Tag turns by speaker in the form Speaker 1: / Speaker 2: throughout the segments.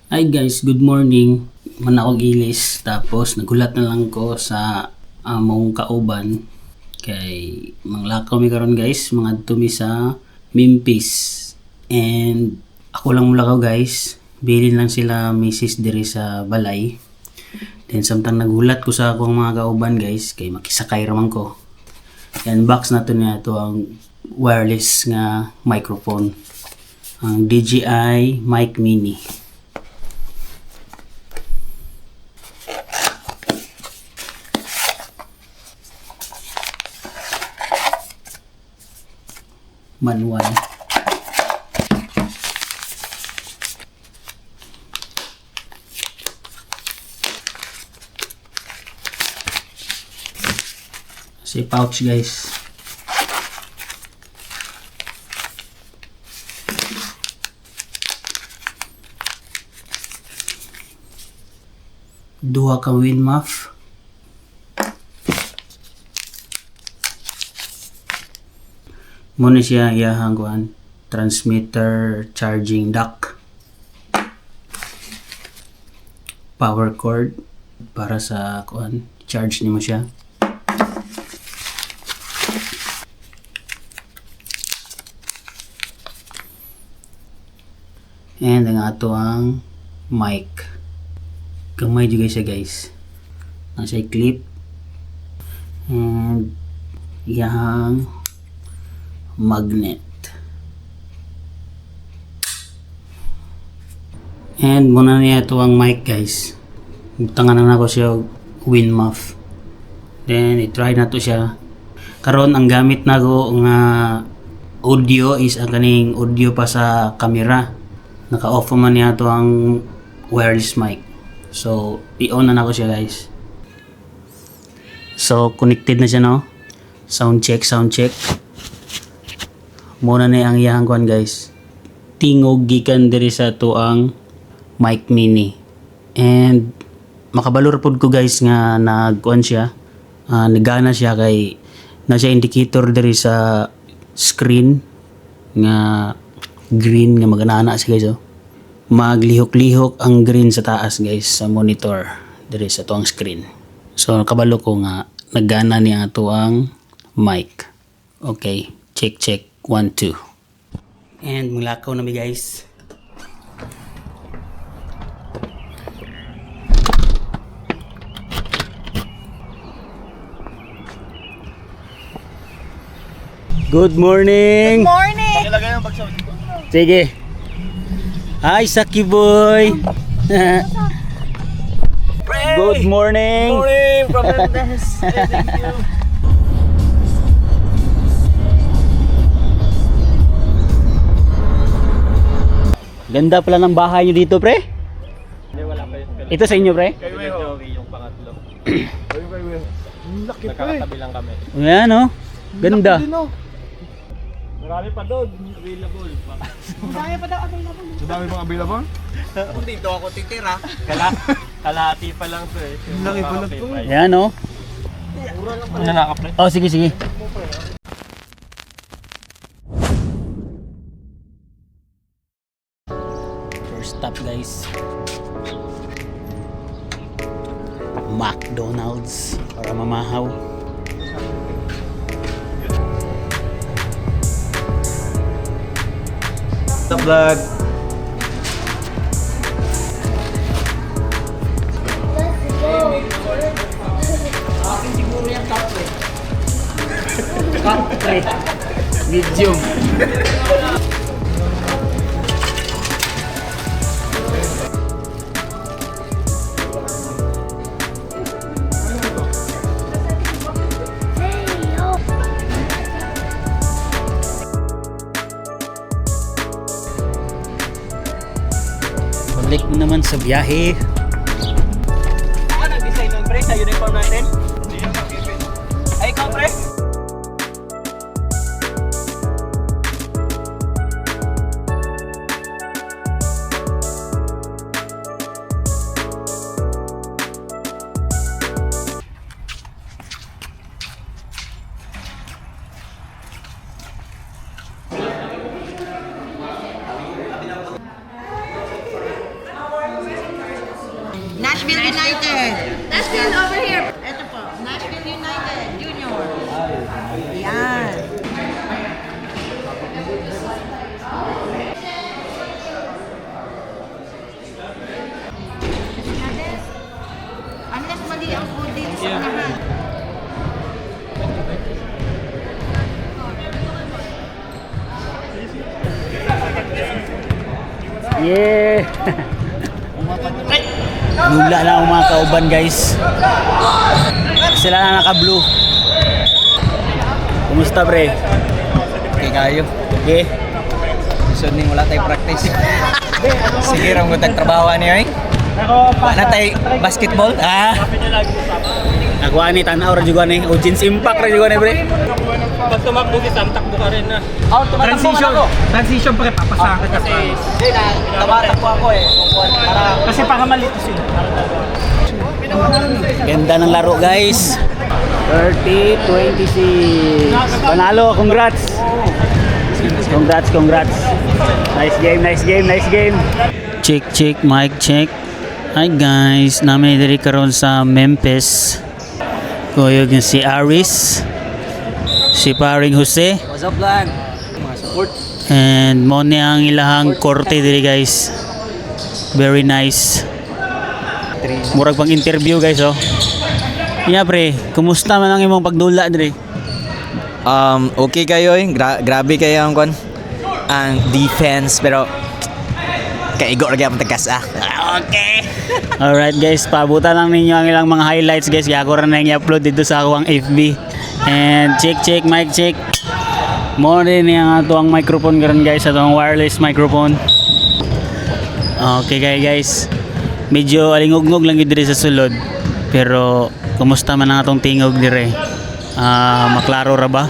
Speaker 1: Hi guys, good morning. Man ako gilis tapos nagulat na lang ko sa among kauban kay manglakaw mi karon guys, mga tumi sa Memphis. And ako lang mulakaw guys. Bilin lang sila misis diri sa balay. Then samtang nagulat ko sa akong mga kauban guys kay makisakay raman ko. And box na to niya to ang wireless nga microphone. Ang DJI Mic Mini. Manual. Kasi pouch guys. Duha ka wind muff. Muna siya iyahang kuan transmitter charging dock, power cord para sa kuan charge nimo siya, and ang ato ang mic. Gamay juga siya guys, nasa clip, and iyahang magnet. And muna niya ito ang mic guys. Butangan na ako siya wind muff. Then i-try na to siya. Karon ang gamit na ko nga audio is ang kaning audio pa sa camera. Naka-off man niya to ang wireless mic. So i-on na ko siya guys. So connected na siya no. Sound check, sound check. Muna na ang iyahang kuan guys. Tingog gikan diri sa tuang Mic Mini. And makabalor pod ko guys nga nagkuan siya. Nagana siya kay na siya indicator diri sa screen nga green nga magana siya guys. Oh. Maglihok-lihok ang green sa taas guys sa monitor diri sa tuang screen. So nakabalo ko nga nagana niya tuang mic. Okay, check. 1, 2. And mulakaw na mi guys. Good morning.
Speaker 2: Good morning.
Speaker 1: Sige. Hi Saki boy. Good morning.
Speaker 2: Morning from Mendes. Thank you.
Speaker 1: Ganda pala ng bahay nyo dito, pre.
Speaker 2: Hindi, wala pa yun.
Speaker 1: Ito sa inyo, pre.
Speaker 2: Kay Joey yung pangatlo. Laki pa eh. Nakakatabi lang kami.
Speaker 1: Ayan, oh. Ganda.
Speaker 2: Marami pa doon. Available pa. Marami pa daw available. Marami pang available? Kung dito ako titira. Kalahati pa lang to eh. Laki pa lang to.
Speaker 1: Ayan, oh.
Speaker 2: Mura lang pala. Nanakapre.
Speaker 1: Oh, sige. First stop, guys. McDonald's para mamahaw.
Speaker 2: The vlog. Akin siguro yung kapre.
Speaker 1: Kapre. Medium. Balik mo naman sa biyahe.
Speaker 2: Nag-design nun pre sa uniform natin? Ay, ikaw pre?
Speaker 3: United. Nashville over here. Ito po, Nashville United Junior. Yan. Unless mali ang code dito sa unahan.
Speaker 1: Yeah! Nula na ang mga kauban guys. Sila na naka-blue. Kumusta pre?
Speaker 4: Okay kayo.
Speaker 1: Okay?
Speaker 4: Sunod ning wala tayo practice. Sige ram ko trabaho niya eh. Wala tayo basketball.
Speaker 1: Ako ani tanaw ra juga ni. Ojins Impact ra juga ni pre.
Speaker 2: Pag tumakbo kita, takbo ka rin na.
Speaker 5: Transition pre, papasahan ka kasi.
Speaker 4: Hindi na, tabatak ko ako eh.
Speaker 5: Kasi para malito sila.
Speaker 1: Ganda ng laro guys. 30-26. Panalo, congrats. Congrats. Nice game. Check, mic check. Hi guys, namin diri karon sa Memphis. Kuyog si Aris, si paring Jose,
Speaker 4: What's up plan? Mga support.
Speaker 1: and mo ni ang ilahang korte diri guys. Very nice. Murag pang interview guys oh. Yeah pre, kumusta man ang imong pagdula diri?
Speaker 4: Okay kayo eh. Grabe kayo ang kon. Ang defense pero kaigo lagi ang tagas Okay.
Speaker 1: Alright guys, paabutan lang ninyo ang ilang mga highlights guys. Kaya ako rin na i-upload dito sa akong FB. And check, mic check. Mo rin yung ato ang microphone karon guys, ato ang wireless microphone. Okay guys. Medyo alingog-ngog lang yun diri sa sulod. Pero kumusta man ang atong tingog dire? Maklaro ra ba?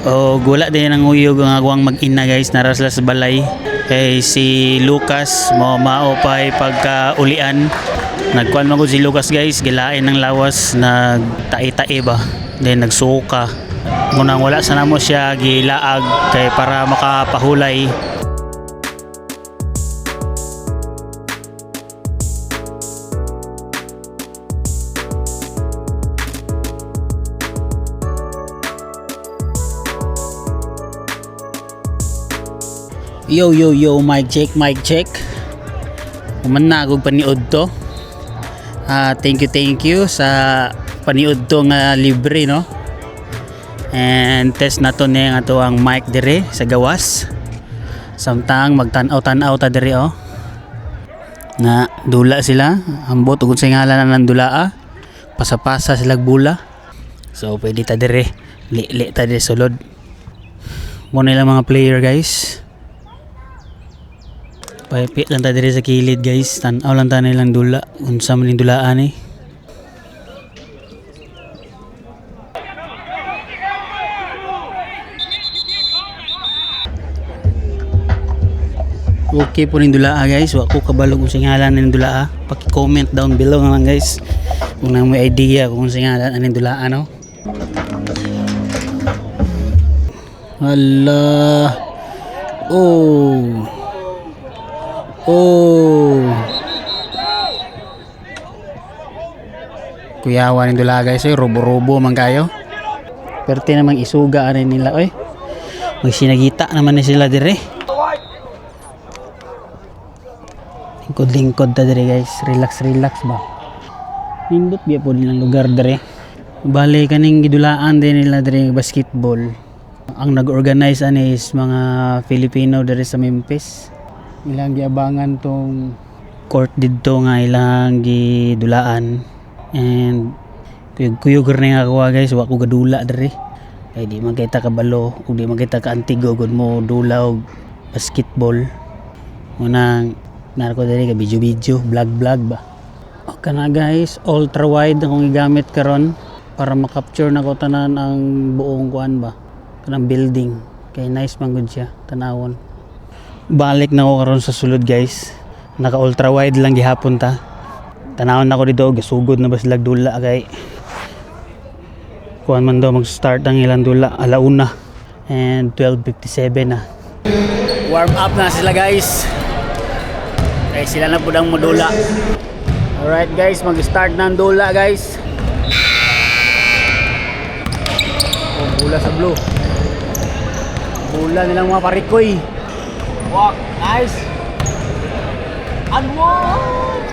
Speaker 1: O gula din ang uyog ang agwang mag-ina guys, naras sila sa balay. Kay si Lucas mo maopay pagka-ulian. Nagkuan man ko si Lucas guys, gilain ng lawas, nagtai-tae ba. Then nagsuka. Munang wala sa namo siya gilaag kay para makapahulay. Yo, mic check. Umanagog paniud to. Thank you sa paniud to nga libre no. And test na to nga to ang mic dire sa gawas. Samtang magtan-aw ta dire oh. Na dula sila, ambot ug sa ngalan ng dulaa. Pasa-pasa sila bula. So pwede ta dire, li ta dire sulod. Mo nila mga player guys. Paipit lang ta diri sa kilid guys. Tan-aw lang ta nilang dula. Unsa man ning dulaan eh. Okay po ning dulaa guys. Wa ko kabalog kung singalan ning dulaa. Paki-comment down below na lang guys. Kung na may idea kung singalan ning dulaa no. Allah. Kuyawan ng dula guys, robo-robo man kayo. Perte namang isuga rin nila, oy. May sinagita naman na sila dire. Lingkod ta dire guys, relax ba. Nindot biya po nilang lugar dire. Bale kaning gidulaan din nila dire basketball. Ang nag-organize is mga Filipino dire sa Memphis. Ilang giabangan tong court didto nga ilang gidulaan. And kuyog na nga guys, wa ko gadula dire. Kay di man kita kabalo ug di man kita kaantigo gud mo dula og basketball. Unang narko dire ka video vlog ba. Okay na guys, ultra wide akong gigamit karon para makapture na ko tanan ang buong kuan ba. Kanang building. Kay nice man gud siya tanawon. Balik na ko karon sa sulod guys. Naka ultra wide lang gihapon ta. Tanawon na ko dito, gasugod na ba sila dula kay kuan man daw mag-start ang ilang dula alauna and 12:57 na. Warm up na sila guys. Kay sila na pud ang modula. Alright guys, mag-start na ang dula guys. Oh, bola sa blue. Bola nilang mga parikoy.
Speaker 2: Walk. Nice. Unwalk.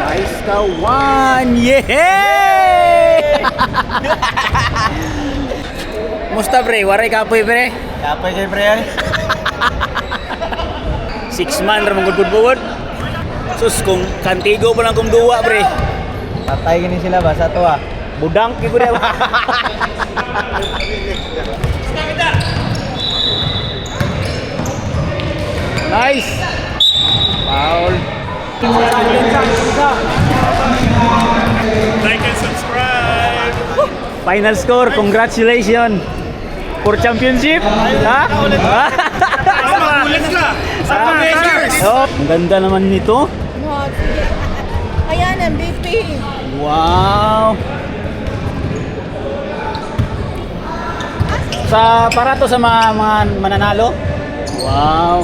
Speaker 1: Nice ka, one! Yeah! Musta pre? Waray kapoy pre?
Speaker 2: Kapay kay pre.
Speaker 1: 6 man ramang gudbud-buwod. Sus, kung kantigo pa lang kung duwa pre.
Speaker 2: Patay gini sila ba sa to ah.
Speaker 1: Budang kay gud. Nice. Foul.
Speaker 5: Like and subscribe.
Speaker 1: Final score, congratulations for championship. Ha?
Speaker 5: Ulit ka. Sa measures.
Speaker 1: Oh, ang ganda naman nito.
Speaker 3: No, sige. Ayan, MVP.
Speaker 1: Wow. Para to sa mga mananalo. Wow.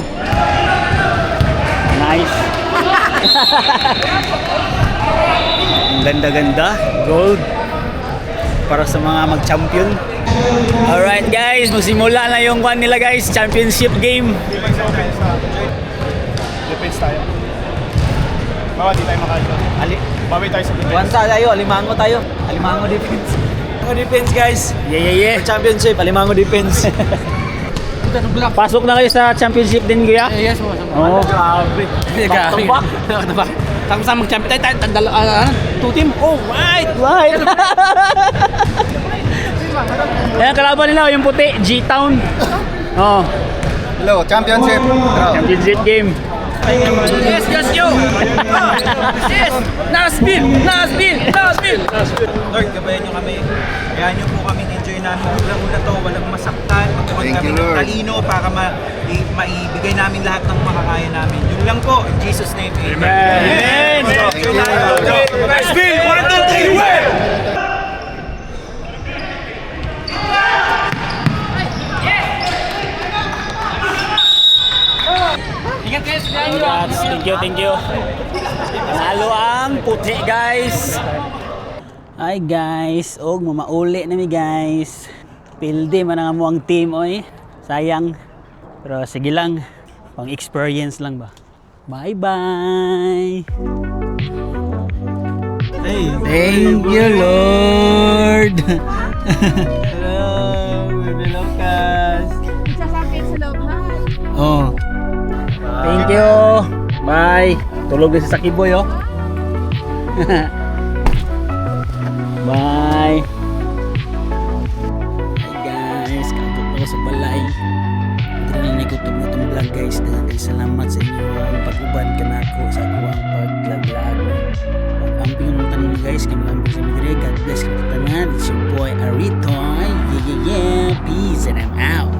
Speaker 1: Nice. Ang ganda-ganda. Gold. Para sa mga mag-champion. Alright guys, magsimula na yung kwan nila guys. Championship game.
Speaker 2: Defense tayo. Bawa di tayo makalo. Bawi tayo sa defense.
Speaker 4: Wansa tayo, alimango tayo. Alimango defense. Alimango defense guys.
Speaker 1: Yeah.
Speaker 4: Championship, alimango defense.
Speaker 1: Pasok na kayo sa championship din kuya?
Speaker 5: Yes, mo.
Speaker 1: Oo.
Speaker 5: Grabe. Sama-sama mag-champion tayo. Two team. Oh, right.
Speaker 1: Right. Ayan, kalaban nila yung puti, G-Town. Oh,
Speaker 2: Hello, championship.
Speaker 1: championship game.
Speaker 5: Yes, yo. Yes. Nasbil.
Speaker 6: Lord, gabayan nyo kami. Kaya nyo po kami enjoy namin. Una-una to, walang masaktan. Magkaroon kami ng talino para maibigay namin lahat ng makakaya namin. Yun lang po. In Jesus' name, amen.
Speaker 1: Amen.
Speaker 6: Thank you, Lord.
Speaker 5: Nasbil. 1, 2, 3, win. Ingat kayo sa ganyan.
Speaker 1: Congrats. Thank you. Panalo ang puti guys. Hi guys, og mamauli na mi guys. Pilde man ang amuang team oy. Sayang. Pero sige lang, pang experience lang ba. Bye-bye.
Speaker 4: Hey,
Speaker 1: Thank you, Lord.
Speaker 4: hello, baby Lucas.
Speaker 3: Sasakit sa loob, ha?
Speaker 1: Oh. Thank you. Bye. Tulog din sa Sakiboy, oh. Bye. Hi guys, kapot ako sa balay. Hindi na nagutom na itong vlog guys. Daghang salamat sa inyo ang pag-uban ka na ako sa akong paglag-lag. Pag-amping ng tanong guys, kami amping sa Midre. God bless ka tanan. It's your boy Arito. Yeah. Peace and I'm out.